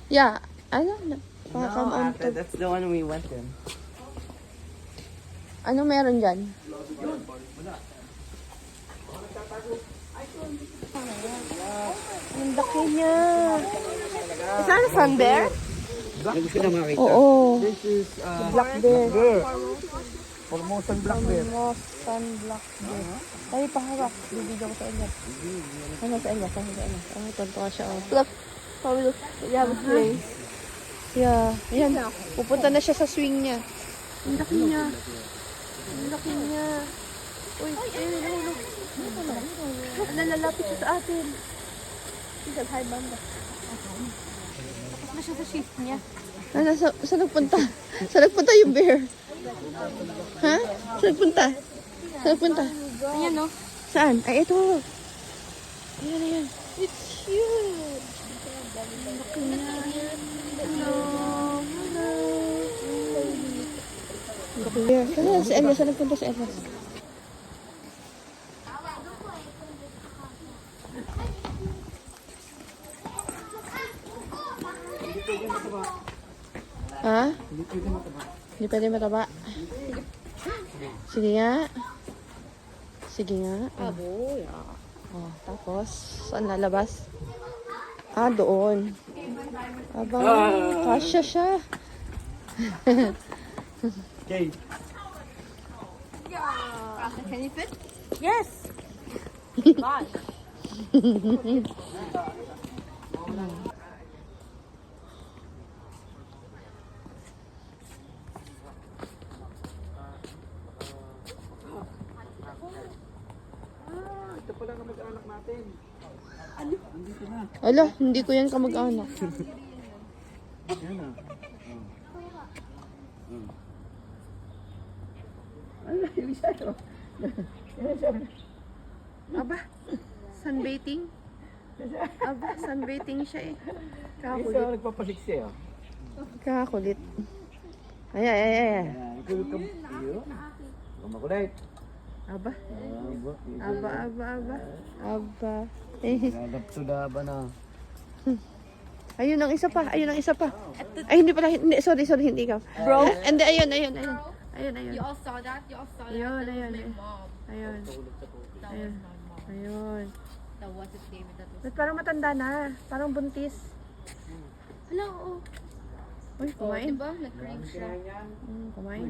Yeah, ano na? Come on to. That's the one we went in. Ano meron dyan? Ang laki niya. Is that a sun bear? Oo. This is Black bear. Formosan black bear. Formosan black bear. Tayo pahawak. Bibigyan ko sa Elias. Ano sa Elias? Ano sa Elias? Ano tonto siya. Look. Oh, look. Yeah, play. Yeah. Ayan. Pupunta na siya sa swing niya. Ang laki niya. Ang laki niya. Uy, ayun. Nalalapit siya sa atin. Sige, hi, banda. Tapos na siya sa shift niya. Ano, saan nagpunta? Saan nagpunta yung bear? Ha? Saan nagpunta? Saan nagpunta? Ayan, no? Saan? Ay, ito. Ayan. It's cute. Laki na. Hello. Laki bear. Sa Elias. Saan nagpunta sa Elias? Ha? Hindi pwede mataba. Sige nga. Sige nga. Oh, tapos, saan lalabas? Ah, doon. Aba, kasya siya. Okay. Can you fit? Yes. Gosh. Ito pala ang mag-anak natin. Andito na. Ala, hindi ko yan kamag-anak. Yan na. Ano, yung isa yun. Aba, sunbathing? Aba, sunbathing siya eh. Isa Kakakulit. nagpapasiksi ah. Kakakulit. Ay. Ikaw ka. Iyo. Kumakulit. Aba, Aba. aba. Eh, Nagapsuda ba na? ayun ang isa pa. Ay, hindi pala. Hindi, sorry, hindi ikaw. Bro? Hindi, ayun. You all saw that? You all saw that? Ayun. My mom. Ayun. That was my mom. Ayun. That wasn't David. That was. Ba't parang matanda na? Parang buntis. Hello. Oh. Uy, kumain. Diba? Nag-crave siya. Kumain.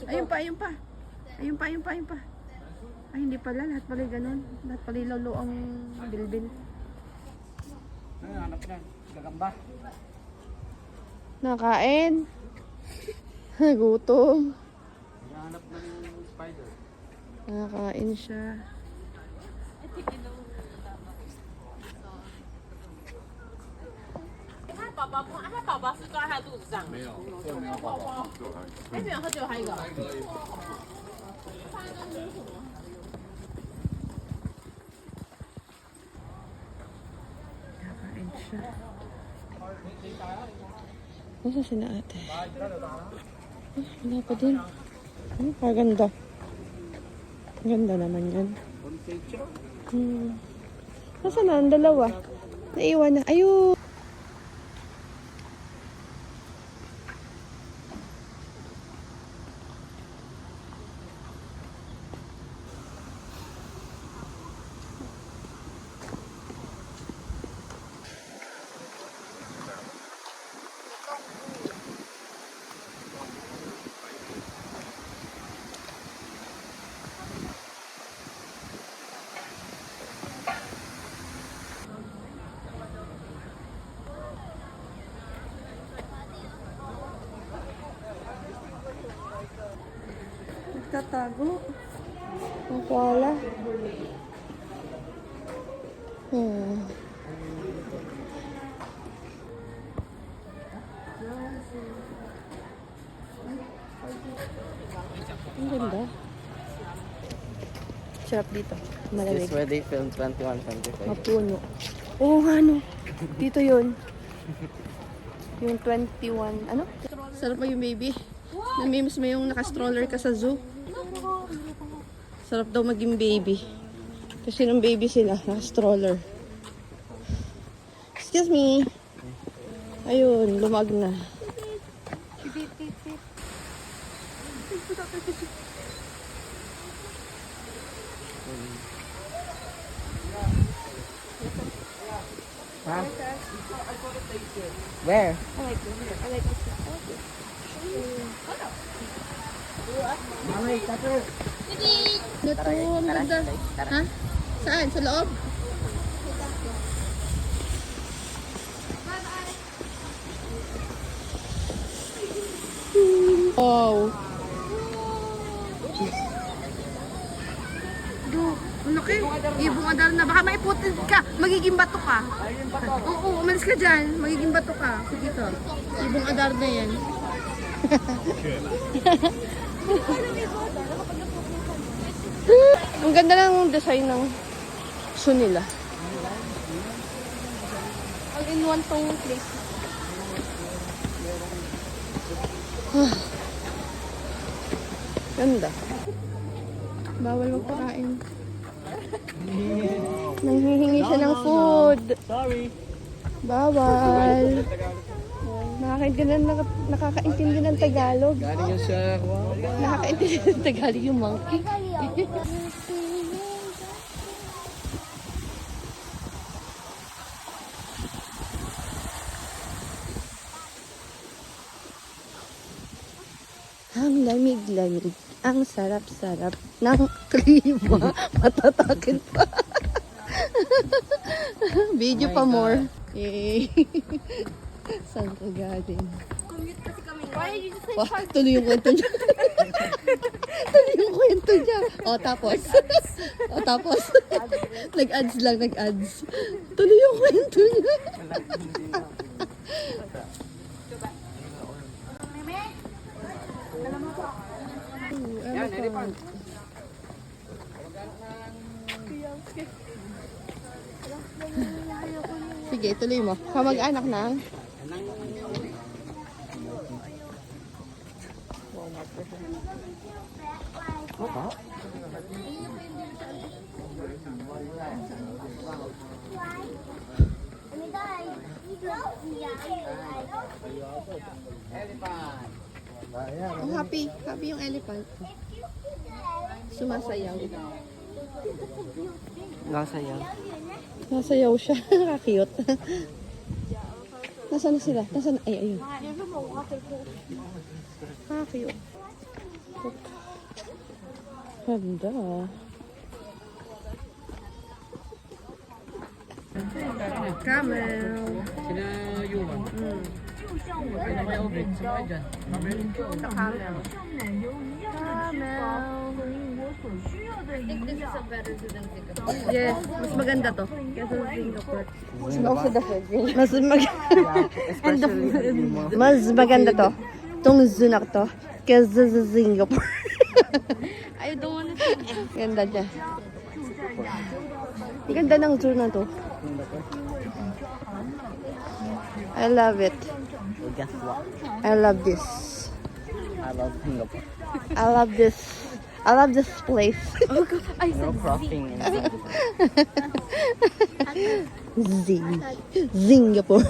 Ayun pa. Ay, hindi pala. Lahat pala ganun. Lahat pala lolo ang bilbil. Hanap na. Gagamba. Nakain. Gutom. Hanap na yung spider. Nakain siya. Nakain siya. Nasa sila ate? Wala pa din. Paganda. Ganda naman yan. Nasaan na ang dalawa? Naiwan na. Ayun! Nagtatago. Ang koala. Ang ganda. Sarap dito. Malamig. This where they filmed 21-25. Mapuno. Oo nga no. Dito yun. Yung 21. Ano? Sarap pa yung baby. Namimiss mo yung naka-stroller ka sa zoo. Sarap daw maging baby. Kasi nung baby sila, naka-stroller. Excuse me. Ayun, lumag na. Ha? Where? Mamay, tato. Ito, ang ganda. Ha? Saan? Sa loob? Wow. Laki. Ibong adal na. Baka maiputin ka. Magiging bato ka. Oo, umalis ka dyan. Magiging bato ka. Sige to. Ibong adar na yan. Ang ganda ng design ng shoe nila. All in one tong place. Ganda. Bawal magpakain. Nanghihingi siya ng food. Sorry. Bawal. Nakakaintindi ng Tagalog. Galing yan sa... Nakakaintindi ng Tagalog yung monkey. Ang lamig-lamig, ang sarap-sarap ng klima. Matatakin pa. Video pa more. Yay. Saan ka galing? Wah, tuloy yung kwento niya. Tuloy yung kwento niya. O, tapos. O, tapos. Nag-ads lang, nag-ads. Tuloy yung kwento niya. Yan, elephant. Sige, tuloy mo. Kamag-anak na. Oh, happy. Happy yung elephant. Sumasayaw. Nasayaw. Nasayaw siya. Nakakiyot. Nasaan na sila? Nasaan? Ay, ayun. Nakakiyot. Ganda. Camel. Sina Yuan. Ano kaya ubig? Sino kayo dyan? Camel. I think this is a better to than Singapore. Yes, mas maganda to. Kesa sa Singapore. Also the food. Mas mas maganda to. Tong zunak to. Kesa sa Singapore. I don't want to say Ganda niya. Ganda ng zoo na to. I love it. Guess what? I love this. I love Singapore. I love this. I love this place. No crossing in Singapore.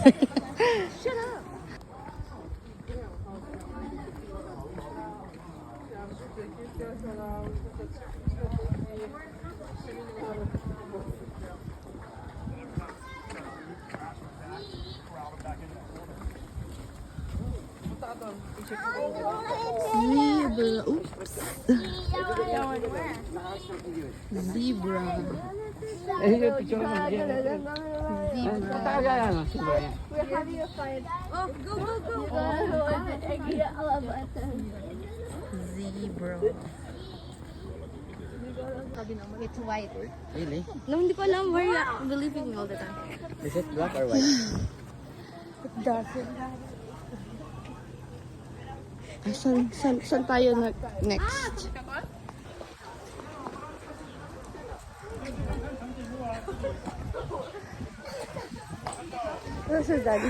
Zebra. Oops. Zebra. Eh, yung picture mo. Zebra. Talaga yan. Zebra yan. Zebra. it's white. Really? No, hindi ko alam where you believing me all the time. Is it black or white? Ay, saan tayo next? Ano sa daddy?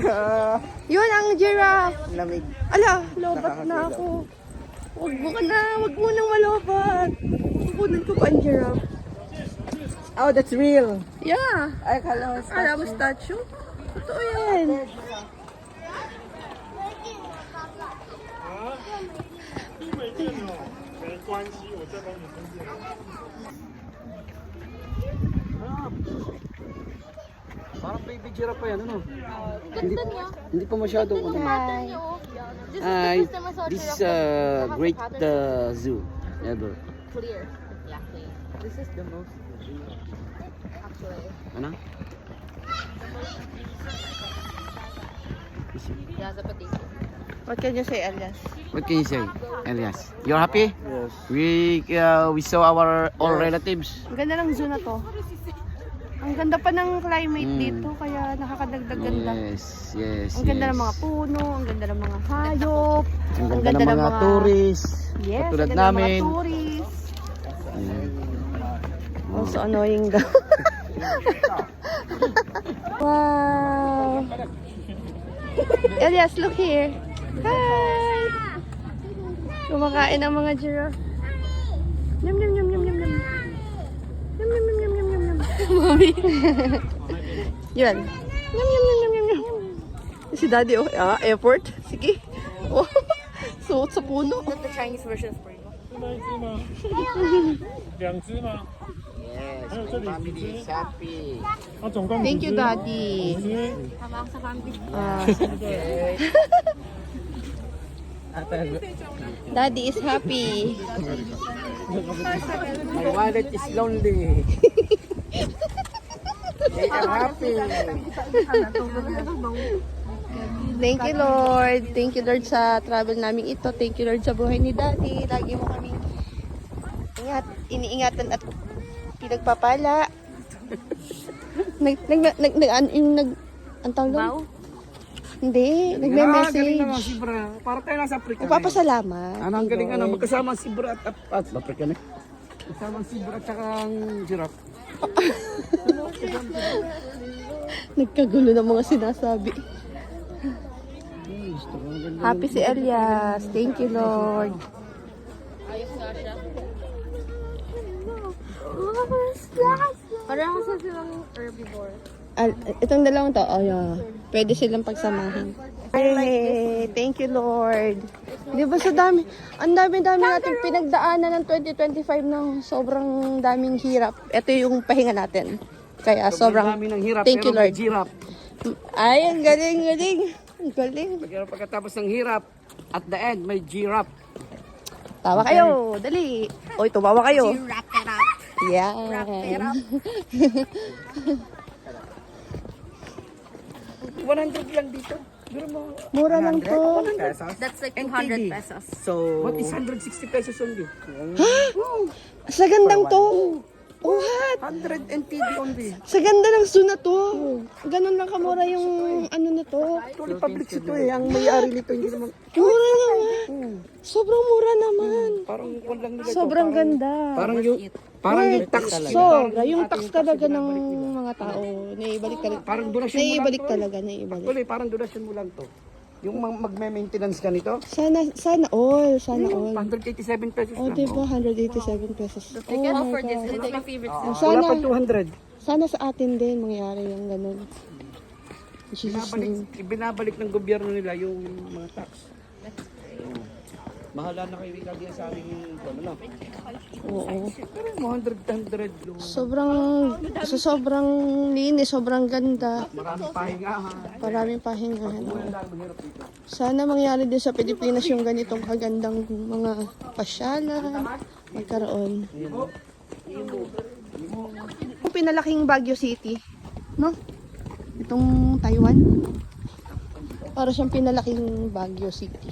Yun ang giraffe! Lamig. Ala, lobat na ako. Wag mo nang malobat. Kukunin ko pa ang giraffe. Oh, that's real. Yeah! Ay, kala mo Alam mo statue? Totoo yan. Parang baby giraffe pa yan, ano? Hindi pa masyadong ano. Hi. This is great zoo ever. Clear. Yeah, clean. This is the most actually. Ano? Yeah, the potato. What can you say, Elias? What can you say, Elias? You're happy? Yes. We saw our all relatives. Ang ganda ng zoo na to. Ang ganda pa ng climate dito, kaya nakakadagdag ganda. Yes, yes, Ang ganda ng mga puno, ang ganda ng mga hayop, Ang ganda ng mga tourists. Yes, Katulad ang ganda ng mga namin. tourists. Ayan. Also annoying daw. Wow! Elias, look here. Hi! Kumakain ang mga giraffe. Yum, yum, yum, yum, yum, yum. Yum, yum, yum, yum, yum, yum, yum. Mami. Yun. Yum, yum, yum, yum, yum, yum. Si Daddy, oh. Ah, airport. Sige. Oh. Suot sa puno. That's the Chinese version of Spring. 两只吗？ Yes, 还有这里 family is happy. 啊，总共 Thank you, 5只 Daddy. 5只 Habang sa family. Ah, Okay. Daddy is happy. My wallet is lonely. They are happy. Thank you, Lord. Thank you, Lord, sa travel namin ito. Thank you, Lord, sa buhay ni Daddy. Lagi mo kami iniingatan at pinagpapala. Ang tawag doon? Hindi, Galing naman nagme-message. si Bra. Para tayo nasa Africa. Nagpapasalamat. Ano ang galing ano, magkasama si Bra at Africa na. Kasama si Bra at saka ang giraffe. Nagkagulo ng mga sinasabi. Gusto ko ang ganda. Happy si Elias. Thank you, Lord. Parang sa silang herbivore. Itong dalawang to, oh yeah. Pwede silang pagsamahin. Hey, thank you, Lord. Di ba sa dami, ang dami-dami nating pinagdaanan ng 2025 ng sobrang daming hirap. Ito yung pahinga natin. Kaya sobrang, dami ng hirap, thank you, pero may Lord. giraffe. Ay, ang galing, galing. Ang galing. Pero pagkatapos ng hirap, at the end, may giraffe. Tawa kayo, dali. Oy, tumawa kayo. Wrap it up. Yan. Wrap it up. 100 lang dito. Pero mo, Mura lang to. That's like NTD. 200 pesos. What is 160 pesos only? Sa gandang to. What? 100 NTD only. Sa ganda ng zoo na to. Ganun lang kamura yung ano na to. Ito, public ito eh. Ang may-ari nito, hindi naman. Mura naman. Sobrang mura naman. Parang kung lang nila ito. Sobrang ganda. Parang yung tax. Sobra. Yung tax talaga ng mga tao. Naibalik talaga. Parang donasyon mo lang Naibalik to. talaga. Naibalik. Actually, parang donasyon mo lang to. Yung magme-maintenance ka nito, Sana all. Sana all. 187 pesos Oh, lang. diba? 187 pesos. They can Oh offer my this. God. It's like a favorite Wala Sana, pa 200. sana sa atin din mangyari yung ganun. Jesus name. Ibinabalik ng gobyerno nila yung mga tax. Mahala na kayo ikagaya sa amin yung ano lang. Oo. Pero 100 yung Sobrang linis, sobrang ganda. maraming pahingahan. Maraming pahingahan. Ang dami mahirap dito. Sana mangyari din sa Pilipinas yung ganitong kagandang mga pasyalan. Magkaroon. Yung pinalaking Baguio City. No? Itong Taiwan. Para siyang pinalaking Baguio City.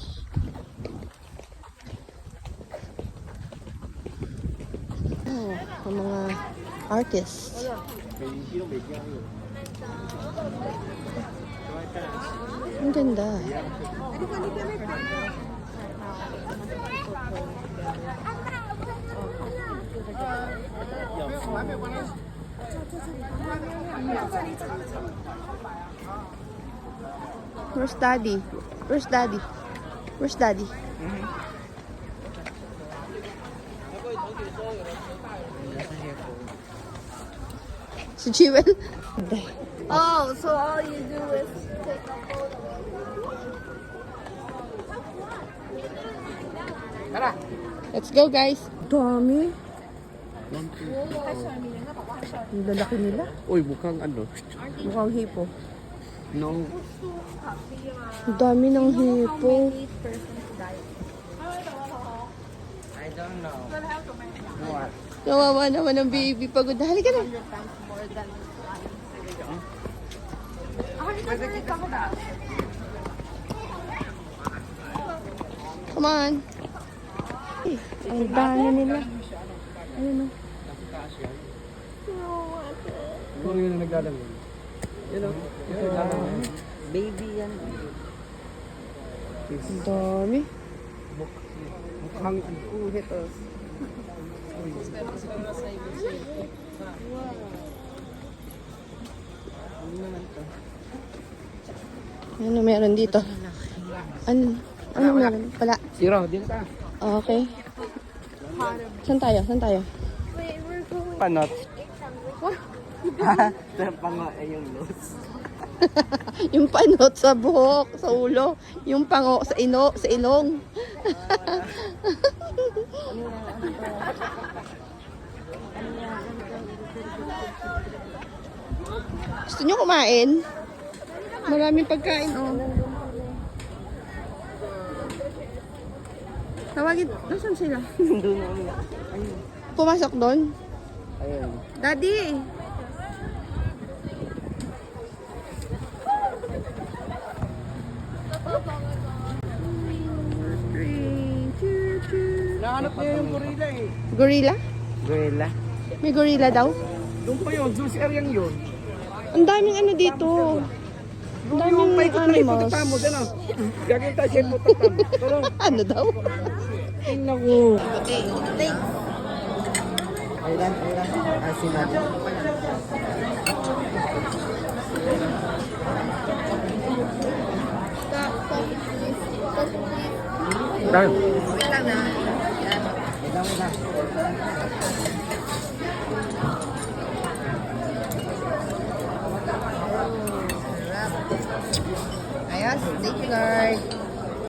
Oh, ang mga artists. Ang ganda. Where's Daddy? Where's Daddy? Where's Daddy? Si Jewel? Oh, so all you do is take a photo. Tara! Let's go, guys. Dami. Ang lalaki nila. Uy, mukhang ano. Mukhang hipo. No. Ang dami ng hipo. I don't know. What? Kawawa naman ang baby. Pagod. Halika na. Come on. Ang dami nila. Ayun o. Kung yun ang naglalang yun. Yun o. Yun ang naglalang yun. Baby yan. Ang dami. Mukhang uhit o. Ano meron dito? Ano meron? Wala. Zero, din ka. Okay. Saan tayo? Saan tayo? Panot. Pango ay yung nose. Yung panot sa buhok, sa ulo. Yung pango sa sa ilong. Gusto nyo kumain? Maraming pagkain, oh. Tawagin, nasan sila? Doon na. Pumasok doon? Ayun. Daddy! Nahanap niya yung gorilla eh. Gorilla? Gorilla? May gorilla daw? Doon pa yun, doon si Aryang yun. Ang daming ano dito. Ang daming animals. Tamo, din ah. Gagawin tayo siya po tatamo. Pero, Ano daw? tingnan ko. Ayran. Ah, sinabi. Dahil. Wait lang na. Wait lang.